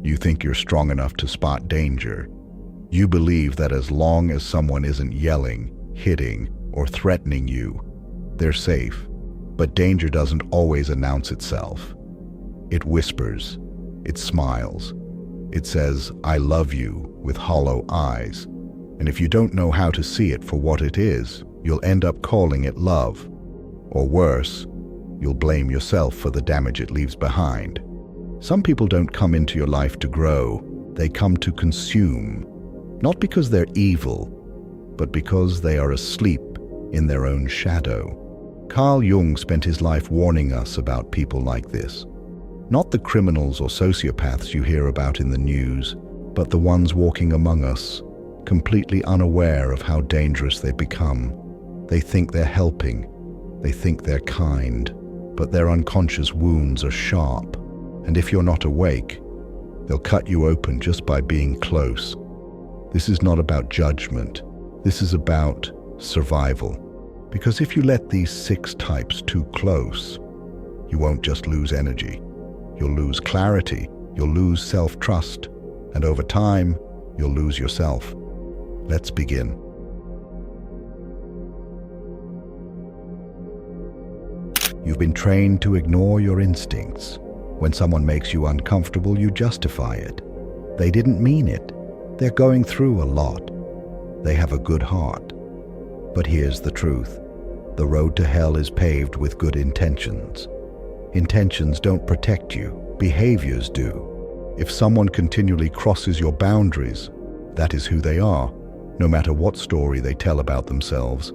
You think you're strong enough to spot danger. You believe that as long as someone isn't yelling, hitting, or threatening you, they're safe. But danger doesn't always announce itself. It whispers, it smiles, it says, "I love you," with hollow eyes. And if you don't know how to see it for what it is, you'll end up calling it love. Or worse, you'll blame yourself for the damage it leaves behind. Some people don't come into your life to grow, they come to consume. Not because they're evil, but because they are asleep in their own shadow. Carl Jung spent his life warning us about people like this. Not the criminals or sociopaths you hear about in the news, but the ones walking among us, completely unaware of how dangerous they become. They think they're helping, they think they're kind, but their unconscious wounds are sharp. And if you're not awake, they'll cut you open just by being close. This is not about judgment. This is about survival. Because if you let these 6 types too close, you won't just lose energy. You'll lose clarity, you'll lose self-trust, and over time, you'll lose yourself. Let's begin. You've been trained to ignore your instincts. When someone makes you uncomfortable, you justify it. They didn't mean it. They're going through a lot. They have a good heart. But here's the truth. The road to hell is paved with good intentions. Intentions don't protect you. Behaviors do. If someone continually crosses your boundaries, that is who they are, no matter what story they tell about themselves.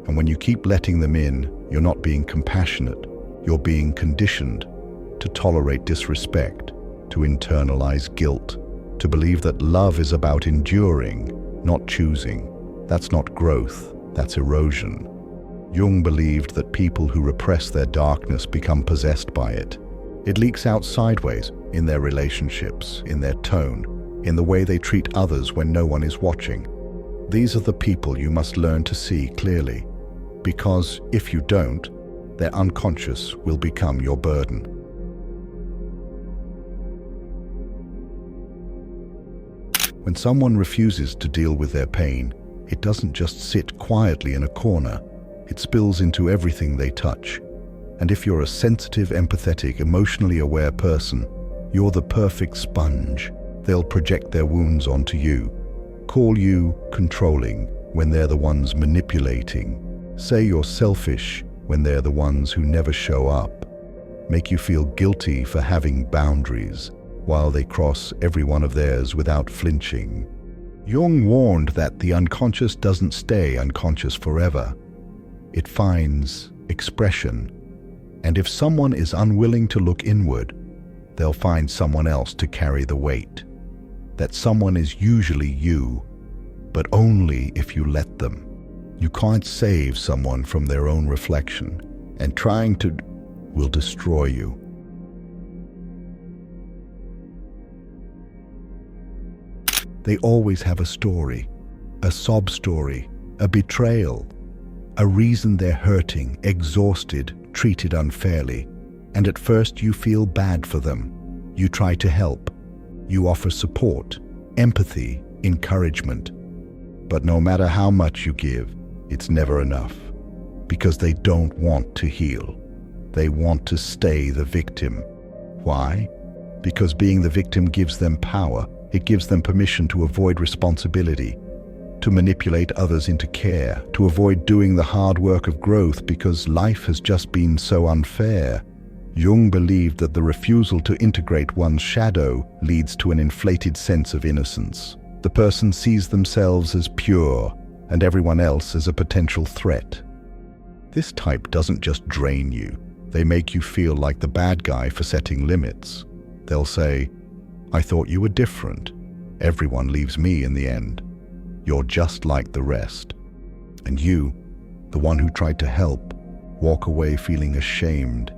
And when you keep letting them in, you're not being compassionate. You're being conditioned to tolerate disrespect, to internalize guilt, to believe that love is about enduring, not choosing. That's not growth, that's erosion. Jung believed that people who repress their darkness become possessed by it. It leaks out sideways, in their relationships, in their tone, in the way they treat others when no one is watching. These are the people you must learn to see clearly, because if you don't, their unconscious will become your burden. When someone refuses to deal with their pain, it doesn't just sit quietly in a corner. It spills into everything they touch. And if you're a sensitive, empathetic, emotionally aware person, you're the perfect sponge. They'll project their wounds onto you, call you controlling when they're the ones manipulating, say you're selfish when they're the ones who never show up, make you feel guilty for having boundaries, while they cross every one of theirs without flinching. Jung warned that the unconscious doesn't stay unconscious forever. It finds expression, and if someone is unwilling to look inward, they'll find someone else to carry the weight. That someone is usually you, but only if you let them. You can't save someone from their own reflection, and trying to will destroy you. They always have a story, a sob story, a betrayal, a reason they're hurting, exhausted, treated unfairly. And at first you feel bad for them. You try to help. You offer support, empathy, encouragement. But no matter how much you give, it's never enough. Because they don't want to heal. They want to stay the victim. Why? Because being the victim gives them power. It gives them permission to avoid responsibility, to manipulate others into care, to avoid doing the hard work of growth because life has just been so unfair. Jung believed that the refusal to integrate one's shadow leads to an inflated sense of innocence. The person sees themselves as pure and everyone else as a potential threat. This type doesn't just drain you. They make you feel like the bad guy for setting limits. They'll say, "I thought you were different. Everyone leaves me in the end. You're just like the rest." And you, the one who tried to help, walk away feeling ashamed.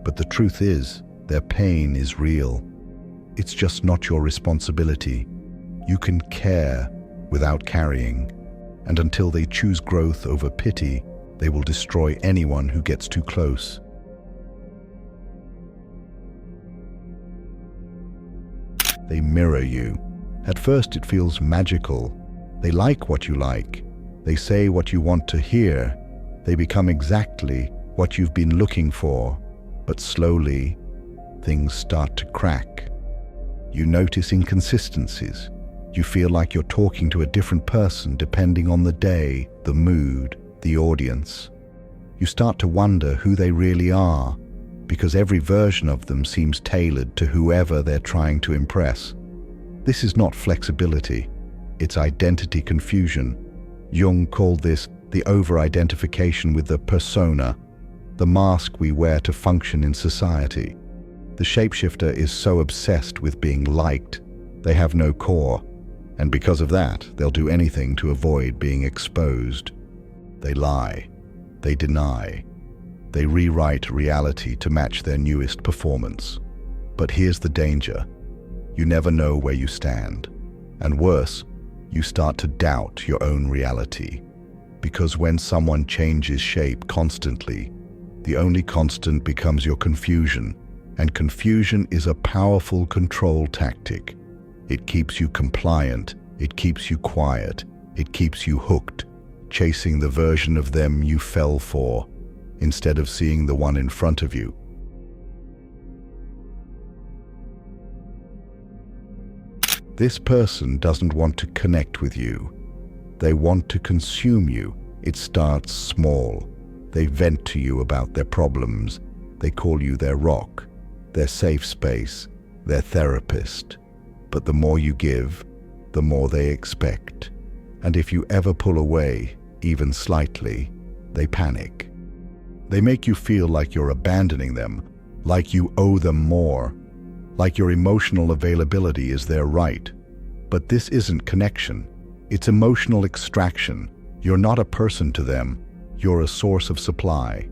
But the truth is, their pain is real. It's just not your responsibility. You can care without carrying. And until they choose growth over pity, they will destroy anyone who gets too close. They mirror you. At first it feels magical. They like what you like. They say what you want to hear. They become exactly what you've been looking for. But slowly, things start to crack. You notice inconsistencies. You feel like you're talking to a different person depending on the day, the mood, the audience. You start to wonder who they really are, because every version of them seems tailored to whoever they're trying to impress. This is not flexibility, it's identity confusion. Jung called this the over-identification with the persona, the mask we wear to function in society. The shapeshifter is so obsessed with being liked, they have no core, and because of that, they'll do anything to avoid being exposed. They lie, they deny, they rewrite reality to match their newest performance. But here's the danger. You never know where you stand. And worse, you start to doubt your own reality. Because when someone changes shape constantly, the only constant becomes your confusion. And confusion is a powerful control tactic. It keeps you compliant, it keeps you quiet, it keeps you hooked, chasing the version of them you fell for, instead of seeing the one in front of you. This person doesn't want to connect with you. They want to consume you. It starts small. They vent to you about their problems. They call you their rock, their safe space, their therapist. But the more you give, the more they expect. And if you ever pull away, even slightly, they panic. They make you feel like you're abandoning them, like you owe them more, like your emotional availability is their right. But this isn't connection. It's emotional extraction. You're not a person to them. You're a source of supply.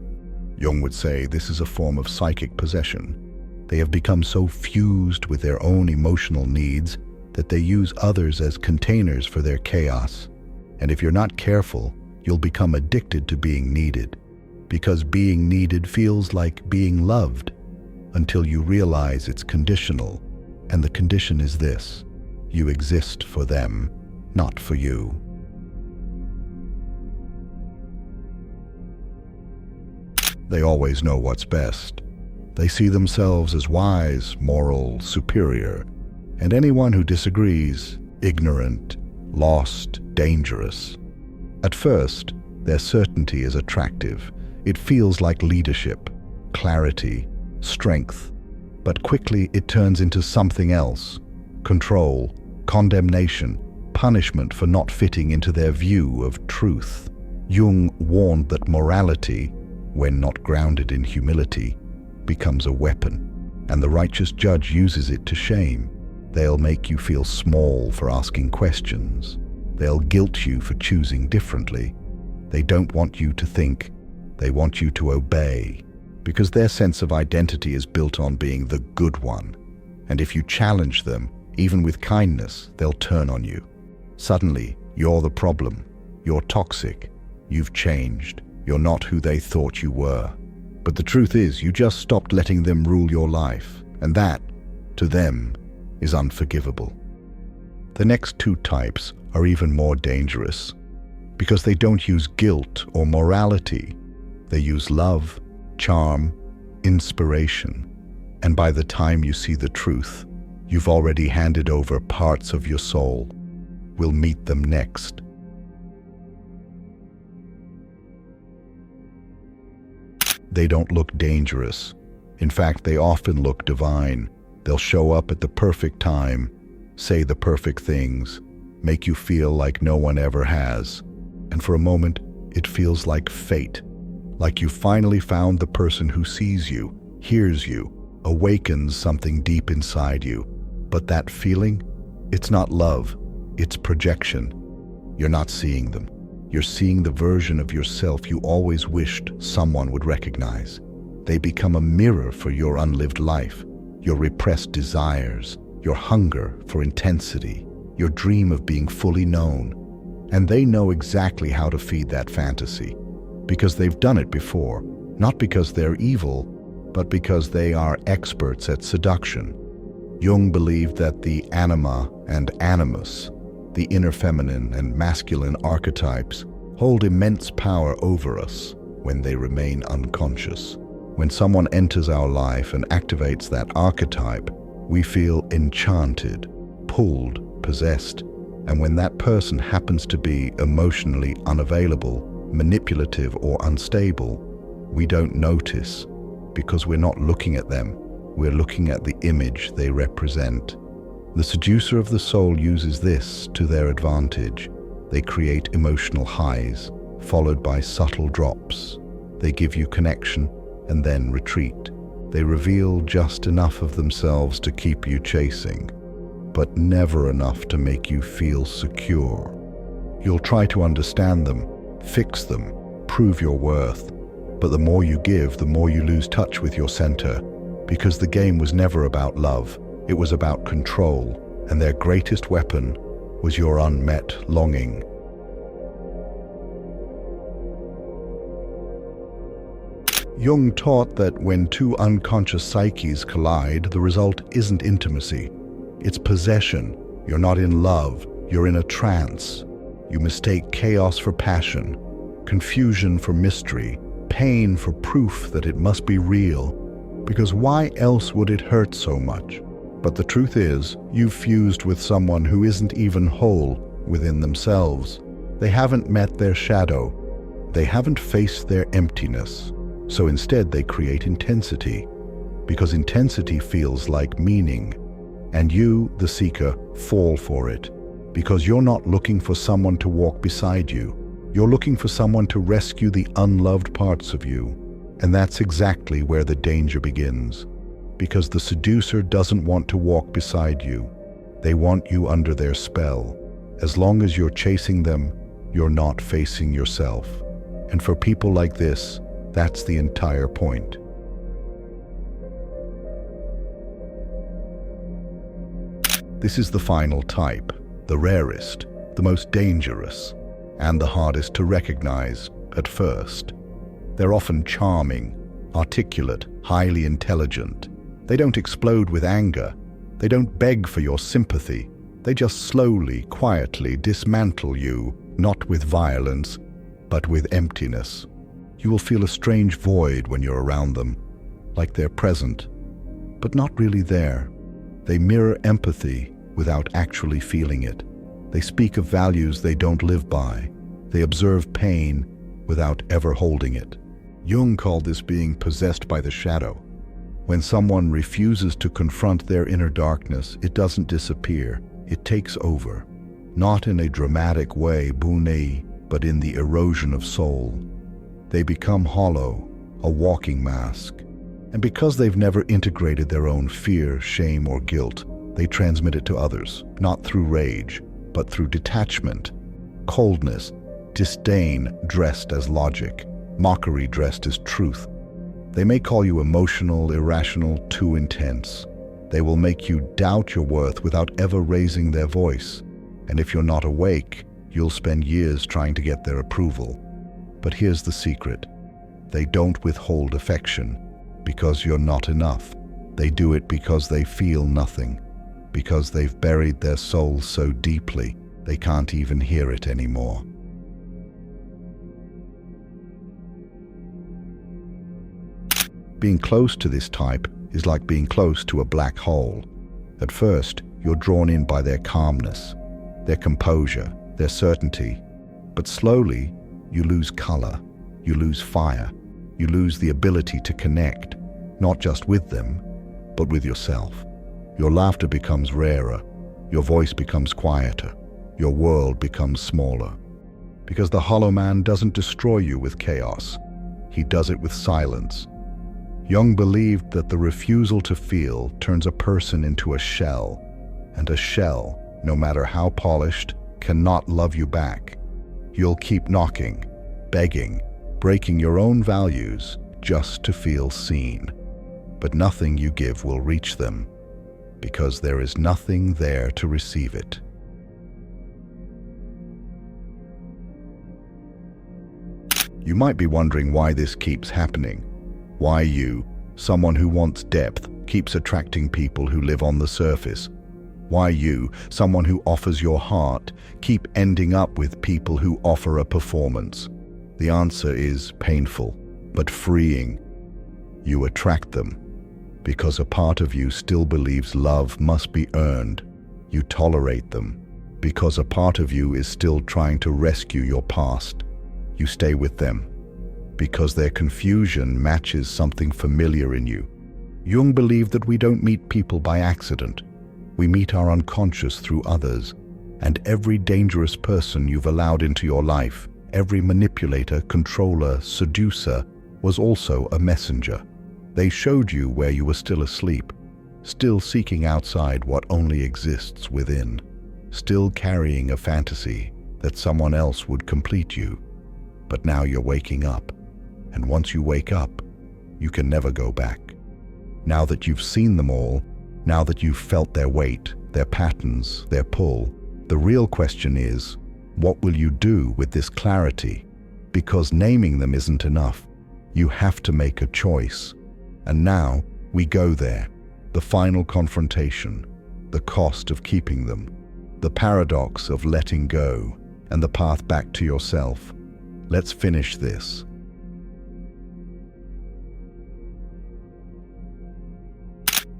Jung would say this is a form of psychic possession. They have become so fused with their own emotional needs that they use others as containers for their chaos. And if you're not careful, you'll become addicted to being needed. Because being needed feels like being loved, until you realize it's conditional. And the condition is this: you exist for them, not for you. They always know what's best. They see themselves as wise, moral, superior, and anyone who disagrees, ignorant, lost, dangerous. At first, their certainty is attractive. It feels like leadership, clarity, strength. But quickly it turns into something else: control, condemnation, punishment for not fitting into their view of truth. Jung warned that morality, when not grounded in humility, becomes a weapon, and the righteous judge uses it to shame. They'll make you feel small for asking questions. They'll guilt you for choosing differently. They don't want you to think, they want you to obey, because their sense of identity is built on being the good one. And if you challenge them, even with kindness, they'll turn on you. Suddenly, you're the problem. You're toxic. You've changed. You're not who they thought you were. But the truth is, you just stopped letting them rule your life, and that, to them, is unforgivable. The next two types are even more dangerous, because they don't use guilt or morality. They use love, charm, inspiration. And by the time you see the truth, you've already handed over parts of your soul. We'll meet them next. They don't look dangerous. In fact, they often look divine. They'll show up at the perfect time, say the perfect things, make you feel like no one ever has. And for a moment, it feels like fate, like you finally found the person who sees you, hears you, awakens something deep inside you. But that feeling, it's not love, it's projection. You're not seeing them. You're seeing the version of yourself you always wished someone would recognize. They become a mirror for your unlived life, your repressed desires, your hunger for intensity, your dream of being fully known. And they know exactly how to feed that fantasy, because they've done it before, not because they're evil, but because they are experts at seduction. Jung believed that the anima and animus, the inner feminine and masculine archetypes, hold immense power over us when they remain unconscious. When someone enters our life and activates that archetype, we feel enchanted, pulled, possessed, and when that person happens to be emotionally unavailable, manipulative, or unstable, we don't notice because we're not looking at them. We're looking at the image they represent. The seducer of the soul uses this to their advantage. They create emotional highs, followed by subtle drops. They give you connection and then retreat. They reveal just enough of themselves to keep you chasing, but never enough to make you feel secure. You'll try to understand them, fix them, prove your worth, but the more you give, the more you lose touch with your center, because the game was never about love, it was about control, and their greatest weapon was your unmet longing. Jung taught that when two unconscious psyches collide, the result isn't intimacy. It's possession. You're not in love, you're in a trance. You mistake chaos for passion, confusion for mystery, pain for proof that it must be real. Because why else would it hurt so much? But the truth is, you've fused with someone who isn't even whole within themselves. They haven't met their shadow. They haven't faced their emptiness. So instead they create intensity, because intensity feels like meaning. And you, the seeker, fall for it, because you're not looking for someone to walk beside you. You're looking for someone to rescue the unloved parts of you. And that's exactly where the danger begins, because the seducer doesn't want to walk beside you. They want you under their spell. As long as you're chasing them, you're not facing yourself. And for people like this, that's the entire point. This is the final type, the rarest, the most dangerous, and the hardest to recognize at first. They're often charming, articulate, highly intelligent. They don't explode with anger. They don't beg for your sympathy. They just slowly, quietly dismantle you, not with violence, but with emptiness. You will feel a strange void when you're around them, like they're present, but not really there. They mirror empathy without actually feeling it. They speak of values they don't live by. They observe pain without ever holding it. Jung called this being possessed by the shadow. When someone refuses to confront their inner darkness, it doesn't disappear. It takes over. Not in a dramatic way, but in the erosion of soul. They become hollow, a walking mask. And because they've never integrated their own fear, shame, or guilt, they transmit it to others, not through rage, but through detachment, coldness, disdain dressed as logic, mockery dressed as truth. They may call you emotional, irrational, too intense. They will make you doubt your worth without ever raising their voice. And if you're not awake, you'll spend years trying to get their approval. But here's the secret. They don't withhold affection because you're not enough. They do it because they feel nothing, because they've buried their souls so deeply they can't even hear it anymore. Being close to this type is like being close to a black hole. At first, you're drawn in by their calmness, their composure, their certainty. But slowly, you lose color, you lose fire, you lose the ability to connect, not just with them, but with yourself. Your laughter becomes rarer, your voice becomes quieter, your world becomes smaller. Because the hollow man doesn't destroy you with chaos, he does it with silence. Jung believed that the refusal to feel turns a person into a shell, and a shell, no matter how polished, cannot love you back. You'll keep knocking, begging, breaking your own values just to feel seen. But nothing you give will reach them, because there is nothing there to receive it. You might be wondering why this keeps happening. Why you, someone who wants depth, keeps attracting people who live on the surface? Why you, someone who offers your heart, keep ending up with people who offer a performance? The answer is painful, but freeing. You attract them because a part of you still believes love must be earned. You tolerate them because a part of you is still trying to rescue your past. You stay with them because their confusion matches something familiar in you. Jung believed that we don't meet people by accident. We meet our unconscious through others, and every dangerous person you've allowed into your life, every manipulator, controller, seducer, was also a messenger. They showed you where you were still asleep, still seeking outside what only exists within, still carrying a fantasy that someone else would complete you. But now you're waking up, and once you wake up, you can never go back. Now that you've seen them all, now that you've felt their weight, their patterns, their pull, the real question is, what will you do with this clarity? Because naming them isn't enough. You have to make a choice. And now we go there. The final confrontation, the cost of keeping them, the paradox of letting go, and the path back to yourself. Let's finish this.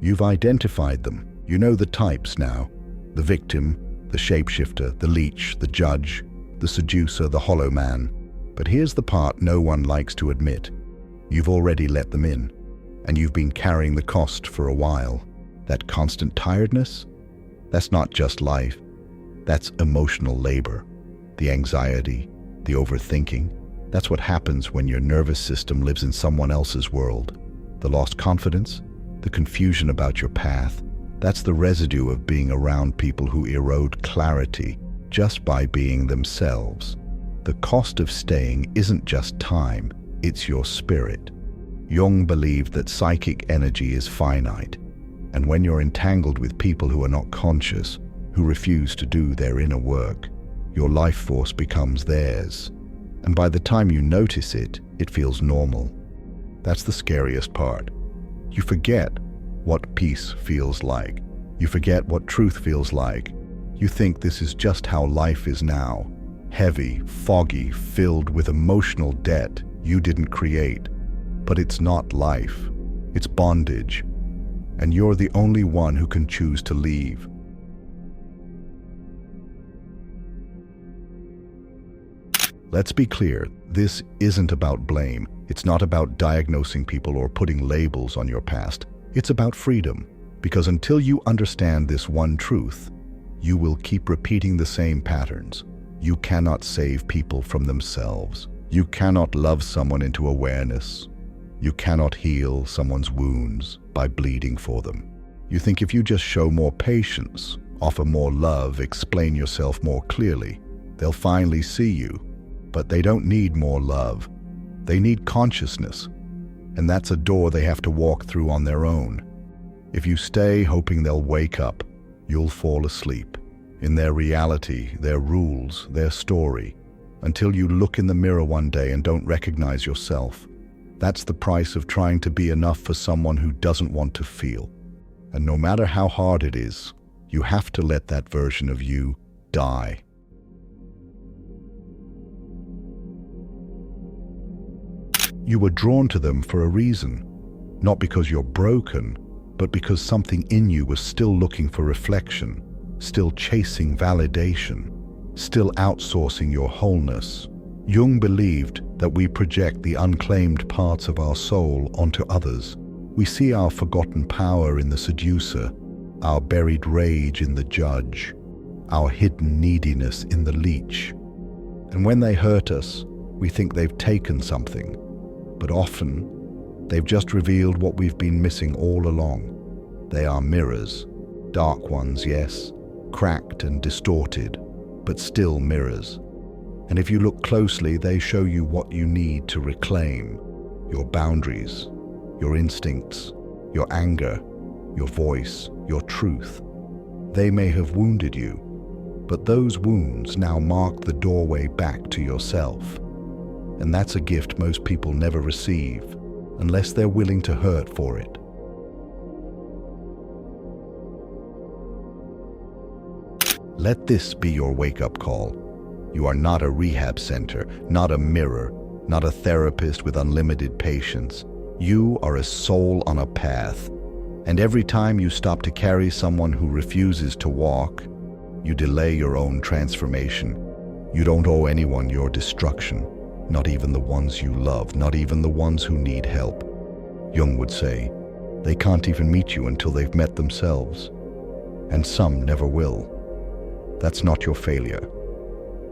You've identified them. You know the types now. The victim, the shapeshifter, the leech, the judge, the seducer, the hollow man. But here's the part no one likes to admit. You've already let them in, and you've been carrying the cost for a while. That constant tiredness? That's not just life. That's emotional labor. The anxiety, the overthinking. That's what happens when your nervous system lives in someone else's world. The lost confidence, the confusion about your path, that's the residue of being around people who erode clarity just by being themselves. The cost of staying isn't just time, it's your spirit. Jung believed that psychic energy is finite, and when you're entangled with people who are not conscious, who refuse to do their inner work, your life force becomes theirs. And by the time you notice it, it feels normal. That's the scariest part. You forget what peace feels like. You forget what truth feels like. You think this is just how life is now. Heavy, foggy, filled with emotional debt you didn't create. But it's not life. It's bondage. And you're the only one who can choose to leave. Let's be clear, this isn't about blame. It's not about diagnosing people or putting labels on your past. It's about freedom. Because until you understand this one truth, you will keep repeating the same patterns. You cannot save people from themselves. You cannot love someone into awareness. You cannot heal someone's wounds by bleeding for them. You think if you just show more patience, offer more love, explain yourself more clearly, they'll finally see you. But they don't need more love. They need consciousness. And that's a door they have to walk through on their own. If you stay hoping they'll wake up, you'll fall asleep in their reality, their rules, their story, until you look in the mirror one day and don't recognize yourself. That's the price of trying to be enough for someone who doesn't want to feel. And no matter how hard it is, you have to let that version of you die. You were drawn to them for a reason, not because you're broken, but because something in you was still looking for reflection, still chasing validation, still outsourcing your wholeness. Jung believed that we project the unclaimed parts of our soul onto others. We see our forgotten power in the seducer, our buried rage in the judge, our hidden neediness in the leech. And when they hurt us, we think they've taken something. But often, they've just revealed what we've been missing all along. They are mirrors. Dark ones, yes, cracked and distorted, but still mirrors. And if you look closely, they show you what you need to reclaim. Your boundaries, your instincts, your anger, your voice, your truth. They may have wounded you, but those wounds now mark the doorway back to yourself. And that's a gift most people never receive, unless they're willing to hurt for it. Let this be your wake-up call. You are not a rehab center, not a mirror, not a therapist with unlimited patience. You are a soul on a path. And every time you stop to carry someone who refuses to walk, you delay your own transformation. You don't owe anyone your destruction, not even the ones you love, not even the ones who need help. Jung would say, they can't even meet you until they've met themselves. And some never will. That's not your failure.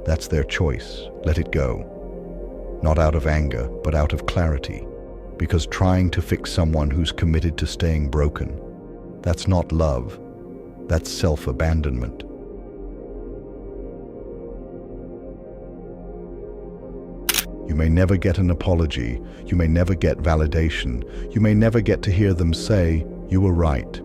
That's their choice. Let it go. Not out of anger, but out of clarity. Because trying to fix someone who's committed to staying broken, that's not love. That's self-abandonment. You may never get an apology. You may never get validation. You may never get to hear them say, you were right.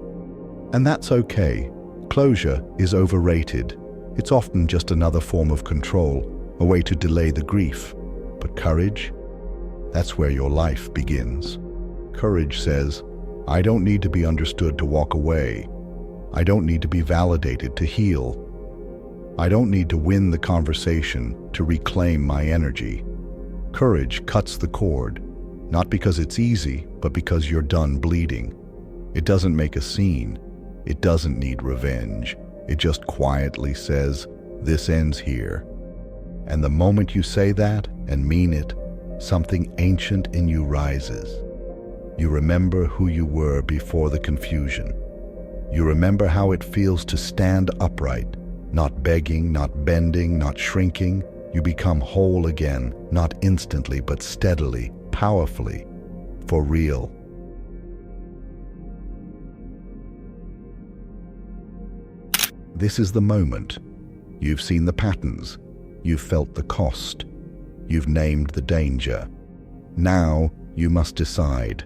And that's okay. Closure is overrated. It's often just another form of control, a way to delay the grief. But courage? That's where your life begins. Courage says, I don't need to be understood to walk away. I don't need to be validated to heal. I don't need to win the conversation to reclaim my energy. Courage cuts the cord, not because it's easy, but because you're done bleeding. It doesn't make a scene. It doesn't need revenge. It just quietly says, this ends here. And the moment you say that and mean it, something ancient in you rises. You remember who you were before the confusion. You remember how it feels to stand upright, not begging, not bending, not shrinking. You become whole again, not instantly, but steadily, powerfully, for real. This is the moment. You've seen the patterns. You've felt the cost. You've named the danger. Now you must decide.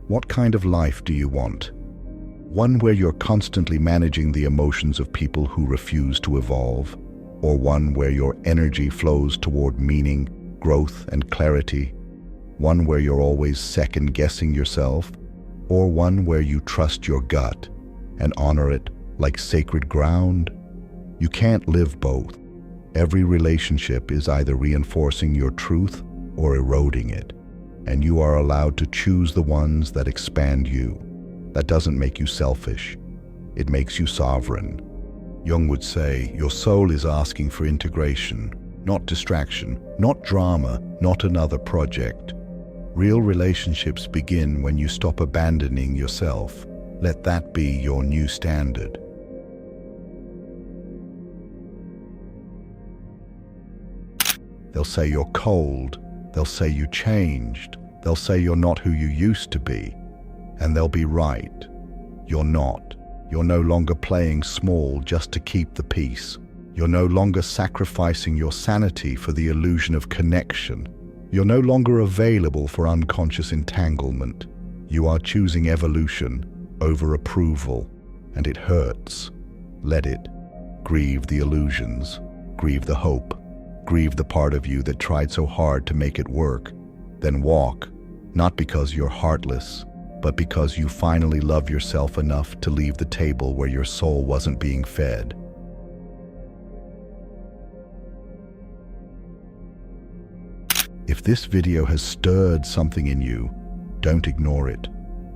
What kind of life do you want? One where you're constantly managing the emotions of people who refuse to evolve? Or one where your energy flows toward meaning, growth, and clarity? One where you're always second-guessing yourself? Or one where you trust your gut and honor it like sacred ground? You can't live both. Every relationship is either reinforcing your truth or eroding it, and you are allowed to choose the ones that expand you. That doesn't make you selfish. It makes you sovereign. Jung would say, your soul is asking for integration, not distraction, not drama, not another project. Real relationships begin when you stop abandoning yourself. Let that be your new standard. They'll say you're cold. They'll say you changed. They'll say you're not who you used to be. And they'll be right. You're not. You're no longer playing small just to keep the peace. You're no longer sacrificing your sanity for the illusion of connection. You're no longer available for unconscious entanglement. You are choosing evolution over approval, and it hurts. Let it. Grieve the illusions. Grieve the hope. Grieve the part of you that tried so hard to make it work. Then walk, not because you're heartless, but because you finally love yourself enough to leave the table where your soul wasn't being fed. If this video has stirred something in you, don't ignore it.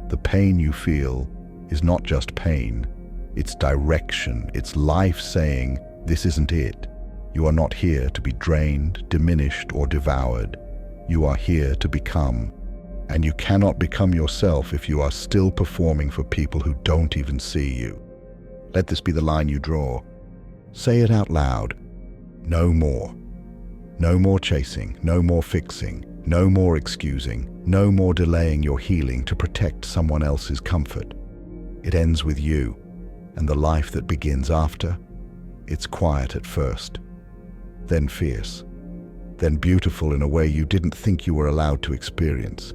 The pain you feel is not just pain. It's direction. It's life saying, this isn't it. You are not here to be drained, diminished, or devoured. You are here to become. And you cannot become yourself if you are still performing for people who don't even see you. Let this be the line you draw. Say it out loud. No more. No more chasing, no more fixing, no more excusing, no more delaying your healing to protect someone else's comfort. It ends with you, and the life that begins after, it's quiet at first, then fierce, then beautiful in a way you didn't think you were allowed to experience.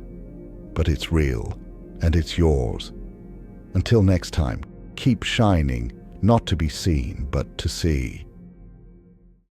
But it's real, and it's yours. Until next time, keep shining, not to be seen, but to see.